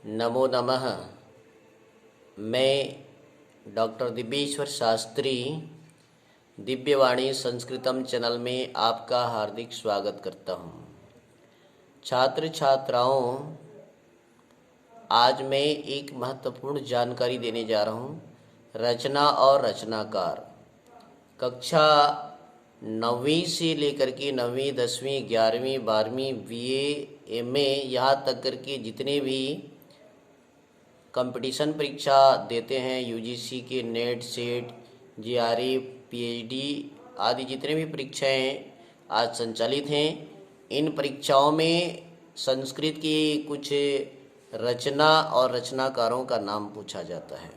नमो नमः। मैं doctor दिव्येश्वर Shastri Divyavani संस्कृतम channel में आपका हार्दिक स्वागत करता हूँ। छात्र छात्राओं, आज मैं एक महत्वपूर्ण जानकारी देने जा रहा हूँ। रचना और रचनाकार कक्षा 9वीं से लेकर के 9वीं 10वीं 11वीं 12वीं BA MA यहाँ तक करके जितने भी कंपटीशन परीक्षा देते हैं, UGC के नेट सेट JRE PhD आदि जितने भी परीक्षाएं आज संचालित हैं, इन परीक्षाओं में संस्कृत की कुछ रचना और रचनाकारों का नाम पूछा जाता है।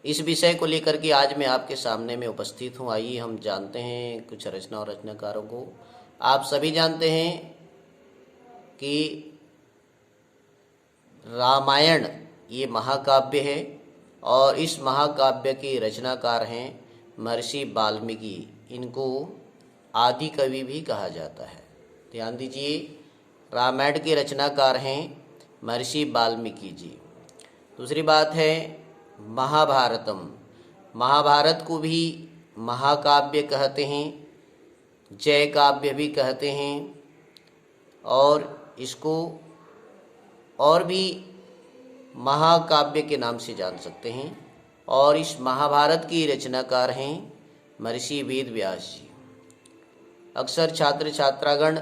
इस विषय को लेकर के आज मैं आपके सामने में उपस्थित हूँ। आइए हम जानते हैं कुछ रचना और रचनाकारों को। आप सभी जानते हैं कि रामायण ये महाकाव्य है और इस महाकाव्य के रचनाकार हैं महर्षि वाल्मीकि। इनको आदि कवि भी कहा जाता है। ध्यान दीजिए, रामायण के रचनाकार हैं महर्षि वाल्मीकि जी। दूसरी बात है महाभारतम। महाभारत को भी महाकाव्य कहते हैं, जय काव्य भी कहते हैं और इसको और भी महाकाव्य के नाम से जान सकते हैं। और इस महाभारत की रचनाकार हैं महर्षि वेद व्यास जी। अक्सर छात्र छात्रागण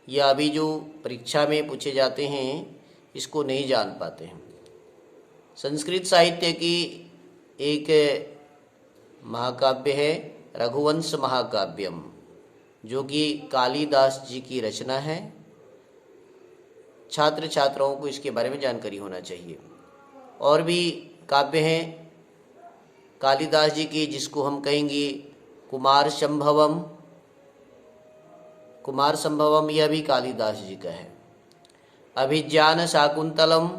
या अभी जो परीक्षा में पूछे जाते हैं इसको नहीं जान पाते हैं। संस्कृत साहित्य की एक महाकाव्य है रघुवंश महाकाव्यम, जो कि कालिदास जी की रचना है। छात्र छात्राओं को इसके बारे में जानकारी होना चाहिए। और भी काव्य हैं कालिदास जी की, जिसको हम कहेंगे कुमार संभवम। कुमार संभवम यह भी कालिदास जी का है। अभिज्ञान शाकुंतलम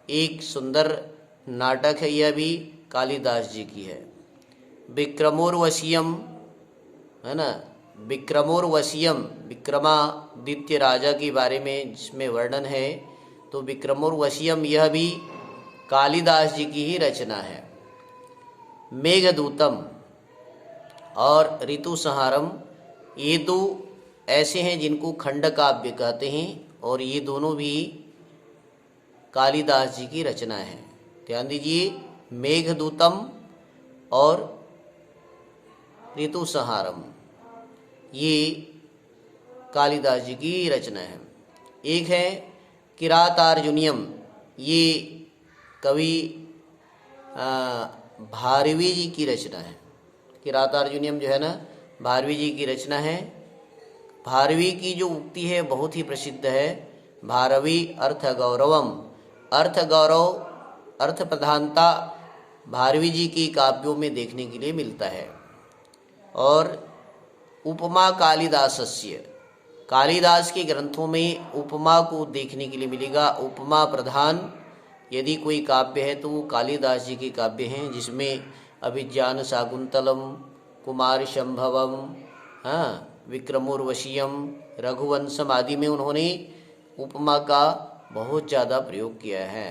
एक सुंदर नाटक है, यह भी कालिदास जी की है। विक्रमोर्वशीयम है ना, विक्रमोर्वशीयम विक्रमादित्य राजा के बारे में जिसमें वर्णन है, तो विक्रमोर्वशीयम यह भी कालिदास जी की ही रचना है। मेघदूतम और ऋतुसंहारम ये दो ऐसे हैं जिनको खंड काव्य कहते हैं और ये दोनों भी कालिदास जी की रचना है। ध्यान दीजिए, मेघदूतम और ऋतुसंहारम ये कालिदास जी की रचना है। एक है किरातार्जुनीयम, ये कवि भारवी जी की रचना है। किरातार्जुनीयम जो है ना, भारवी जी की रचना है। भारवी की जो उक्ति है बहुत ही प्रसिद्ध है, भारवी अर्थ गौरवम। अर्थ गौरव, अर्थ प्रधानता भारवी जी की काव्यों में देखने के लिए मिलता है। और उपमा कालिदासस्य, कालिदास के ग्रंथों में उपमा को देखने के लिए मिलेगा। उपमा प्रधान यदि कोई काव्य है तो वो कालिदास जी के काव्य हैं, जिसमें अभिज्ञान शाकुंतलम, कुमार संभवम, विक्रमोर्वशीयम, रघुवंशम आदि में उन्होंने उपमा का बहुत ज़्यादा प्रयोग किया है।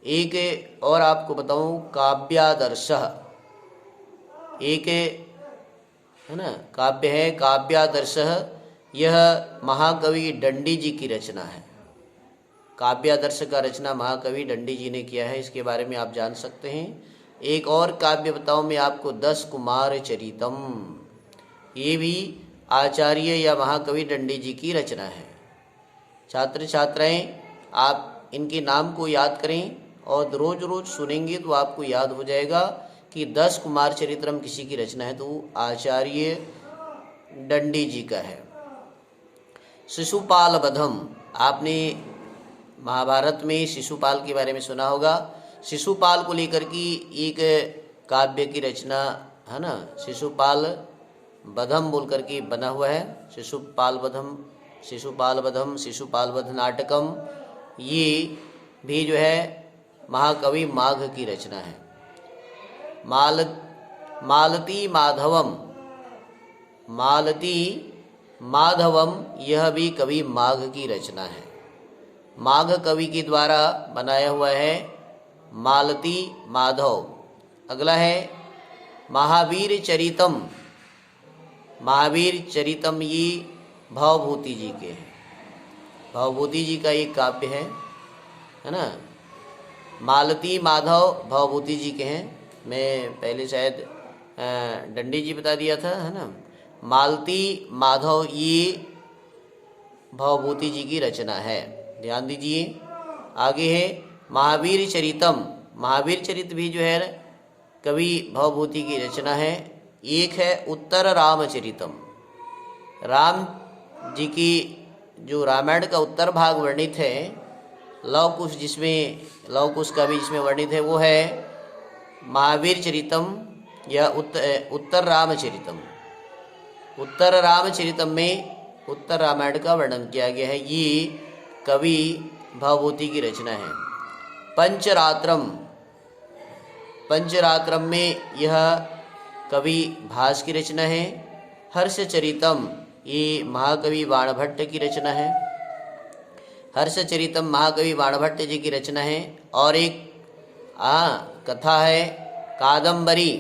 एक और आपको बताऊं, काव्यादर्श एक है ना काव्य है, काव्यादर्श। यह महाकवि दंडी जी की रचना है। काव्यादर्श का रचना महाकवि दंडी जी ने किया है, इसके बारे में आप जान सकते हैं। एक और काव्य बताऊं मैं आपको, 10 कुमार चरितम, ये भी आचार्य या महाकवि दंडी जी की रचना है। छात्र छात्राएं, आप इनके नाम को याद करें और रोज रोज सुनेंगे तो आपको याद हो जाएगा कि 10 कुमार चरित्रम किसी की रचना है तो आचार्य दंडी जी का है। शिशुपाल वधम, आपने महाभारत में शिशुपाल के बारे में सुना होगा। शिशुपाल को लेकर की एक काव्य की रचना है ना, शिशुपाल वधम बोल करके बना हुआ है। शिशुपाल वधम, शिशुपाल वधम, शिशुपाल वध नाटकम, ये भी जो है महाकवि माघ की रचना है। मालती माधवम, मालती माधवम यह भी कवि माघ की रचना है। माघ कवि के द्वारा बनाया हुआ है मालती माधव। अगला है महावीर चरितम। महावीर चरितम ये भवभूति जी के हैं। भवभूति जी का एक काव्य है ना। मालती माधव भवभूति जी के हैं। मैं पहले शायद डंडी जी बता दिया था, है ना। मालती माधव ये भवभूति जी की रचना है, ध्यान दीजिए। आगे है महावीर चरितम। महावीर चरित भी जो है कवि भवभूति की रचना है। एक है उत्तर रामचरितम। राम जी की जो रामायण का उत्तर भाग वर्णित है, लव कुश जिसमें लव कुश का भी जिसमें वर्णित है, वो है महावीर चरितम या उत्तर रामचरितम। उत्तर रामचरितम में उत्तर रामायण का वर्णन किया गया है। ये कवि भवभूति की रचना है। पंचरात्रम। पंचरात्रम में यह कवि भास की रचना है। हर्षचरितम ये महाकवि बाणभट्ट की रचना है। हर्षचरितम महाकवि बाणभट्ट जी की रचना है। और एक कथा है कादम्बरी।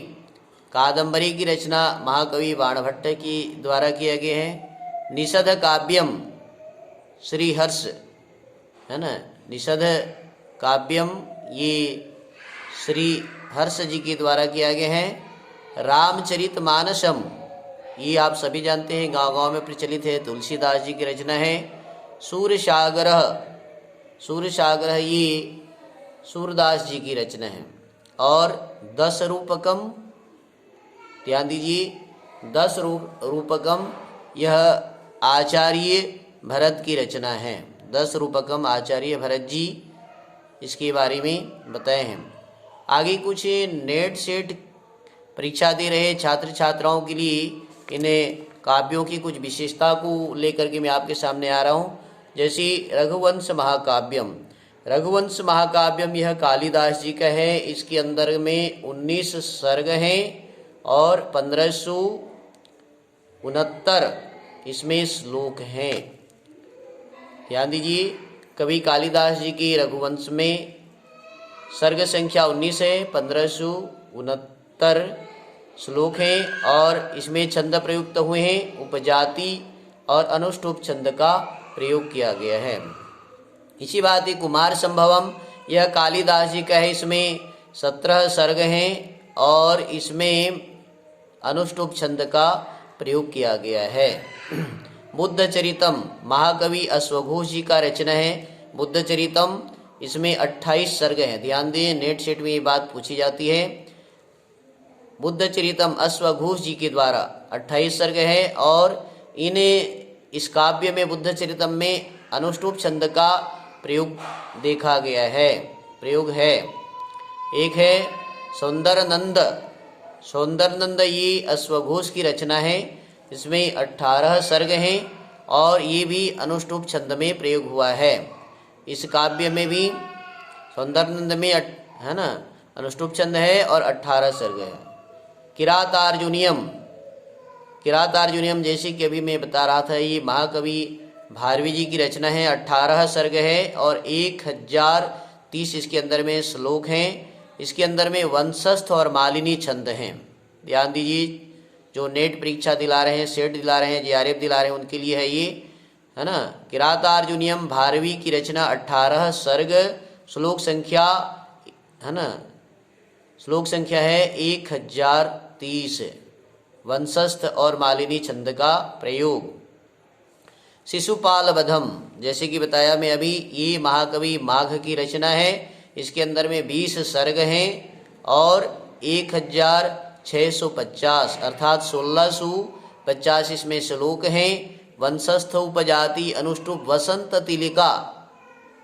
कादम्बरी की रचना महाकवि बाणभट्ट की द्वारा किया गया है। निषद काव्यम श्री हर्ष, है ना। निषद काव्यम ये श्री हर्ष जी के द्वारा किया गया है। रामचरित मानसम ये आप सभी जानते हैं, गांव गांव में प्रचलित है, तुलसीदास जी की रचना है। सूरसागर। सूरसागर ये सूरदास जी की रचना है। और 10 रूपकम, ध्यान दीजिए, 10 रूपकम यह आचार्य भरत की रचना है। 10 रूपकम आचार्य भरत जी इसके बारे में बताए हैं। आगे कुछ नेट सेट परीक्षा दे रहे छात्र छात्राओं के लिए इन्हें काव्यों की कुछ विशेषता को लेकर के मैं आपके सामने आ रहा हूँ। जैसे रघुवंश महाकाव्यम। रघुवंश महाकाव्यम यह कालिदास जी का है। इसके अंदर में 19 सर्ग हैं और 1569 इसमें श्लोक हैं। ध्यान दीजिए, कवि कालिदास जी की रघुवंश में सर्ग संख्या 19 है, 1569 श्लोक हैं और इसमें छंद प्रयुक्त हुए हैं। उपजाति और अनुष्टुप छंद का प्रयोग किया गया है। इसी बात ही कुमार संभवम यह कालिदास जी का है। इसमें 17 सर्ग हैं और इसमें अनुष्टुप छंद का प्रयोग किया गया है। बुद्ध चरितम महाकवि अश्वघोष जी का रचना है। बुद्ध चरितम इसमें 28 सर्ग हैं। ध्यान दें, नेट सेट में ये बात पूछी जाती है। बुद्ध चरितम अश्वघोष जी के द्वारा 28 सर्ग है और इस काव्य में बुद्ध चरितम में अनुष्टुप छंद का प्रयोग देखा गया है, प्रयोग है। एक है सौंदरनंद। सौंदरनंद ये अश्वघोष की रचना है। इसमें 18 सर्ग हैं और ये भी अनुष्टुप छंद में प्रयोग हुआ है। इस काव्य में भी सौंदरनंद में है ना अनुष्टुप छंद है और 18 सर्ग है। किरातार्जुनियम। किरातार्जुनियम जैसे कि अभी मैं बता रहा था, ये महाकवि भारवी जी की रचना है। 18 सर्ग है और 1030 इसके अंदर में श्लोक हैं। इसके अंदर में वंशस्थ और मालिनी छंद हैं। ध्यान दीजिए, जो नेट परीक्षा दिला रहे हैं, सेट दिला रहे हैं, JRF दिला रहे हैं, उनके लिए है ये, है ना। किरातार्जुनियम भारवी की रचना 18 सर्ग, श्लोक संख्या है ना, श्लोक संख्या है 1030। वंशस्थ और मालिनी छंद का प्रयोग। शिशुपाल वधम जैसे कि बताया मैं अभी, ये महाकवि माघ की रचना है। इसके अंदर में 20 सर्ग हैं और 1650 अर्थात 1650 इसमें श्लोक हैं। वंशस्थ उपजाति अनुष्टुप वसंत तिलिका।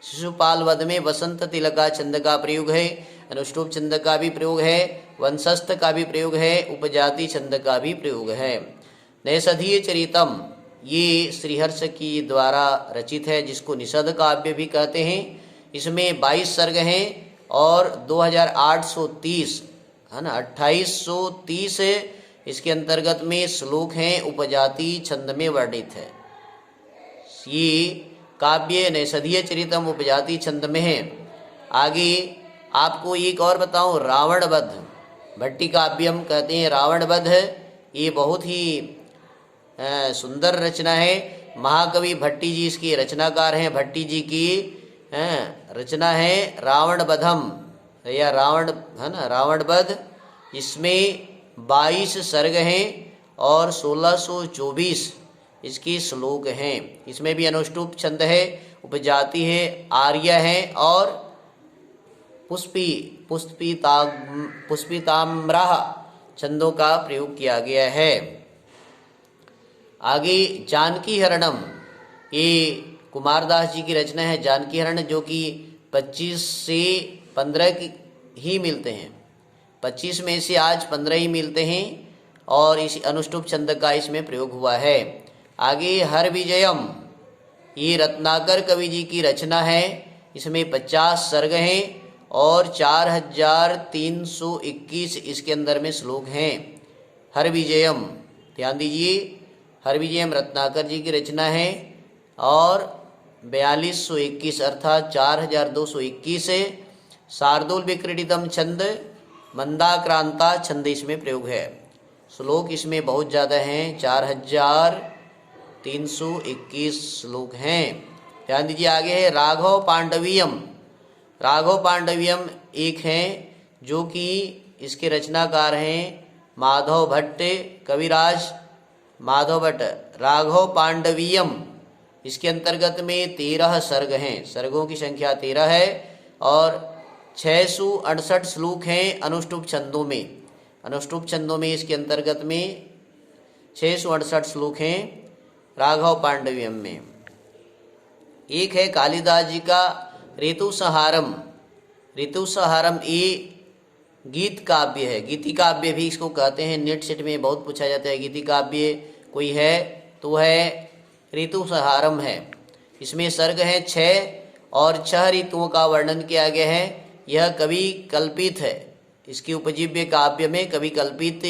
शिशुपाल वध में वसंत तिलका छंद का प्रयोग है, अनुष्टुप छंद का भी प्रयोग है, वंशस्थ का भी प्रयोग है, उपजाति छंद का भी प्रयोग है। नैषधीय चरितम ये श्रीहर्ष की द्वारा रचित है, जिसको निषद काव्य भी कहते हैं। इसमें 22 सर्ग हैं और 2830 है ना 2830 इसके अंतर्गत में श्लोक हैं, उपजाति छंद में वर्णित है। ये काव्य नैषधीय चरितम उपजाति छंद में है। आगे आपको एक और बताऊं, रावण वध, भट्टी काव्यम कहते हैं रावण वध। ये बहुत ही सुंदर रचना है। महाकवि भट्टी जी इसकी रचनाकार हैं। भट्टी जी की रचना है रावण वधम या रावण, है ना, रावण वध। इसमें 22 सर्ग हैं और 1624 इसकी श्लोक हैं। इसमें भी अनुष्टुप छंद है, उपजाति है, आर्य है और पुष्पिताम्रा छंदों का प्रयोग किया गया है। आगे जानकी हरणम, ये कुमारदास जी की रचना है। जानकी हरण जो कि 25 से 15 ही मिलते हैं, 25 में से आज 15 ही मिलते हैं और इस अनुष्टुप छंद का इसमें प्रयोग हुआ है। आगे हर विजयम, ये रत्नाकर कवि जी की रचना है। इसमें 50 सर्ग हैं और 4321 इसके अंदर में श्लोक हैं। हर विजयम, ध्यान दीजिए, हर विजयम रत्नाकर जी की रचना है और 4221 अर्थात 4221 है। शार्दूल विक्रीडितम छंद, मंदाक्रांता छंद इसमें प्रयोग है। श्लोक इसमें बहुत ज़्यादा हैं, 4321 श्लोक हैं। ध्यान दीजिए। आगे है राघव पांडवियम। राघव पांडवियम एक हैं जो कि इसके रचनाकार हैं माधव भट्ट, कविराज माधव भट्ट। राघव पांडवियम इसके अंतर्गत में 13 सर्ग हैं, सर्गों की संख्या 13 है और 668 श्लोक हैं अनुष्टुप छंदों में। अनुष्टुप छंदों में इसके अंतर्गत में 668 श्लोक हैं राघव पांडवियम में। एक है कालिदास जी का ऋतुसंहारम। ऋतुसंहारम ये गीत काव्य है, गीति काव्य भी इसको कहते हैं। नेट सेट में बहुत पूछा जाता है गीति काव्य कोई है तो है ऋतुसंहारम है। इसमें सर्ग हैं 6 और 6 ऋतुओं का वर्णन किया गया है। यह कवि कल्पित है, इसकी उपजीव्य काव्य में कवि कल्पित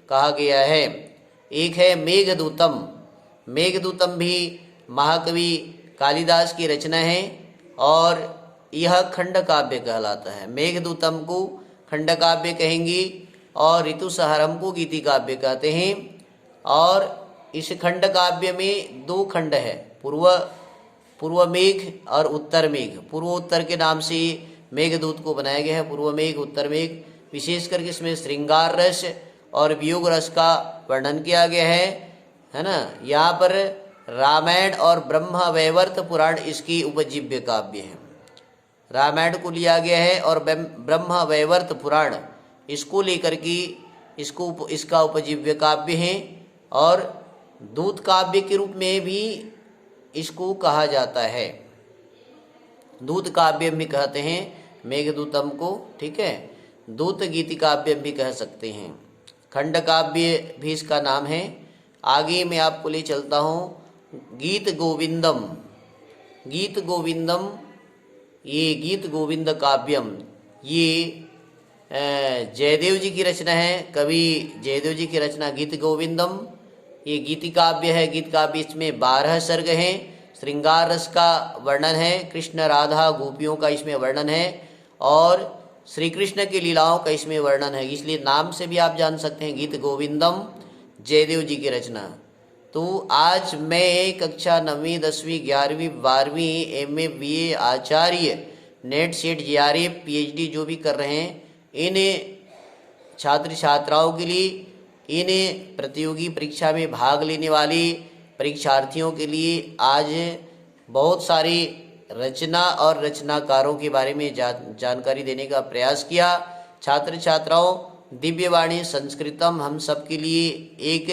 कहा गया है। एक है मेघदूतम। मेघदूतम भी महाकवि कालिदास की रचना है और यह खंड काव्य कहलाता है। मेघदूतम को खंड काव्य कहेंगे और ऋतुसंहारम को गीति काव्य कहते हैं। और इस खंड काव्य में 2 खंड है, पूर्व मेघ और उत्तर मेघ। पूर्व उत्तर के नाम से मेघदूत को बनाया गया है, पूर्व मेघ उत्तर मेघ। विशेष करके इसमें श्रृंगार रस और वियोग रस का वर्णन किया गया है ना। यहाँ पर रामायण और ब्रह्म वैवर्त पुराण इसकी उपजीव्य काव्य है। रामायण को लिया गया है और ब्रह्म वैवर्त पुराण इसको लेकर के इसका उपजीव्य काव्य है। और दूत काव्य के रूप में भी इसको कहा जाता है, दूत काव्य भी कहते हैं मेघदूतम को, ठीक है। दूत गीति काव्य भी कह सकते हैं, खंड काव्य भी इसका नाम है। आगे मैं आपको ले चलता हूँ गीत गोविंदम। गीत गोविंदम, ये गीत गोविंद काव्यम, ये जयदेव जी की रचना है। कवि जयदेव जी की रचना गीत गोविंदम, ये गीति काव्य है। गीत काव्य इसमें 12 सर्ग हैं। श्रृंगार रस का वर्णन है, कृष्ण राधा गोपियों का इसमें वर्णन है और श्री कृष्ण की लीलाओं का इसमें वर्णन है। इसलिए नाम से भी आप जान सकते हैं गीत गोविंदम जयदेव जी की रचना। तो आज मैं कक्षा 9वीं 10वीं 11वीं 12वीं MA BA आचार्य नेट सेट JRF PhD जो भी कर रहे हैं, इन छात्र छात्राओं के लिए, इन प्रतियोगी परीक्षा में भाग लेने वाले परीक्षार्थियों के लिए आज बहुत सारी रचना और रचनाकारों के बारे में जानकारी देने का प्रयास किया। छात्र छात्राओं, दिव्यवाणी संस्कृतम हम सब के लिए एक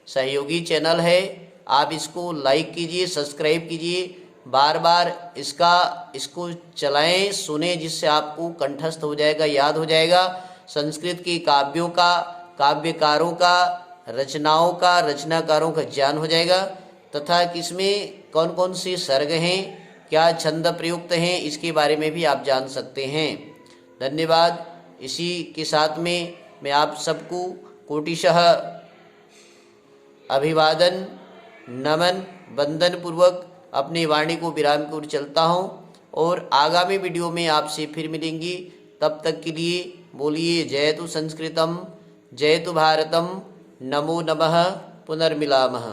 सहयोगी चैनल है। आप इसको लाइक कीजिए, सब्सक्राइब कीजिए, बार बार इसको चलाएं, सुने, जिससे आपको कंठस्थ हो जाएगा, याद हो जाएगा। संस्कृत के काव्यों का, काव्यकारों का, रचनाओं का, रचनाकारों का ज्ञान हो जाएगा तथा किसमें कौन कौन से सर्ग हैं, क्या छंद प्रयुक्त हैं, इसके बारे में भी आप जान सकते हैं। धन्यवाद। इसी के साथ में मैं आप सबको कोटिशः अभिवादन, नमन, वंदन पूर्वक अपनी वाणी को विराम की ओर चलता हूँ और आगामी वीडियो में आपसे फिर मिलेंगे। तब तक के लिए बोलिए जयतु संस्कृतम जयतु भारतम, नमो नमः, पुनर्मिलामः।